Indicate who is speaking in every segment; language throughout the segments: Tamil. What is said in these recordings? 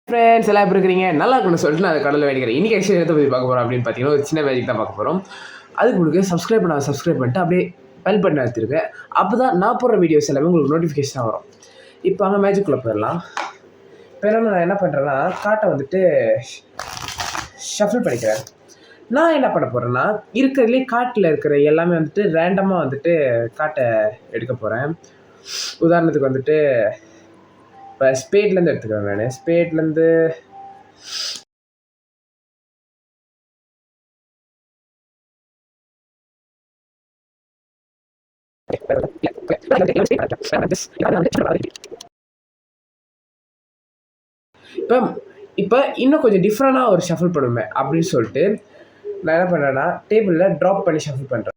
Speaker 1: ஃப்ரெண்ட்ஸ் எல்லாம் எப்படி இருக்கிறீங்க? நல்லா இருக்குன்னு சொல்லிட்டு நான் அதை கடலில் வேண்டிக்கிறேன். இன்றைக்கி ஆக்சுவலி எதை பற்றி பார்க்க போகிறோம் அப்படின்னு பார்த்தீங்கன்னா, ஒரு சின்ன மேஜிக் தான் பார்க்க போகிறோம். அதுக்கு உங்களுக்கு சப்ஸ்கிரைப் பண்ணிட்டு அப்படியே பெல் பட்டன் எடுத்துருங்க. அப்போ தான் நான் போடுற வீடியோஸ் எல்லாமே உங்களுக்கு நோட்டிஃபிகேஷனாக வரும். இப்போ அங்கே மேஜிக்குள்ளே போயிடலாம். இப்போ நான் என்ன பண்ணுறேன்னா, காட்டை வந்துட்டு ஷஃபில் பண்ணிக்கிறேன். நான் என்ன பண்ண போகிறேன்னா, இருக்கிறதுலே காட்டில் இருக்கிற எல்லாமே வந்துட்டு ரேண்டமாக வந்துட்டு காட்டை எடுக்க போகிறேன். உதாரணத்துக்கு வந்துட்டு இப்போ ஸ்பேட்லேருந்து எடுத்துக்கிறேன். நான் ஸ்பேட்லேருந்து இப்போ இப்போ இன்னும் கொஞ்சம் டிஃப்ரெண்டாக ஒரு ஷஃபில் பண்ணுவேன் அப்படின்னு சொல்லிட்டு நான் என்ன பண்ணுறேன்னா, டேபிளில் ட்ராப் பண்ணி ஷஃபில் பண்ணுறேன்.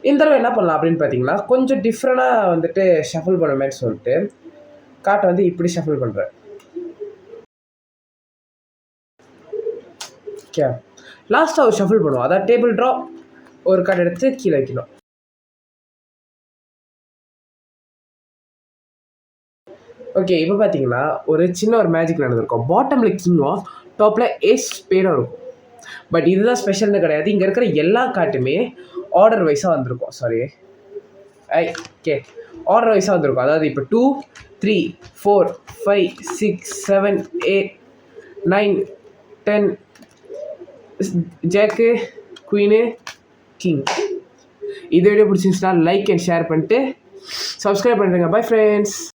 Speaker 1: இந்த தடவை என்ன பண்ணலாம் அப்படின்னு பார்த்தீங்கன்னா, கொஞ்சம் டிஃப்ரெண்டாக வந்துட்டு ஷஃபில் பண்ணுவேன்னு சொல்லிட்டு காட்டை வந்து இப்படி ஷஃபில் பண்ணுறேன். ஓகே, லாஸ்ட்டாக ஒரு ஷஃபில் பண்ணுவோம். அதாவது டேபிள் ட்ராப், ஒரு கார்டு எடுத்து கீழே வைக்கணும். ஓகே, இப்போ பார்த்தீங்கன்னா ஒரு சின்ன ஒரு மேஜிக் நடந்திருக்கும். பாட்டமில் கிங்கும் டாப்பில் ஏஸ் ஸ்பேடும் இருக்கும். பட் இதுதான் ஸ்பெஷல்னு கிடையாது. இங்கே இருக்கிற எல்லா காட்டுமே ஆர்டர் வைஸாக வந்திருக்கும். ஓகே, ஆர்டர் வைஸாக வந்திருக்கும். அதாவது இப்போ 2, 3, 4, 5, 6, 7, 8, 9, 10 ஜேக்கு, குயினு, கிங். இது வீடியோ பிடிச்சிருந்துச்சுன்னா லைக் அண்ட் ஷேர் பண்ணிட்டு சப்ஸ்கிரைப் பண்ணுறேங்க. Bye friends.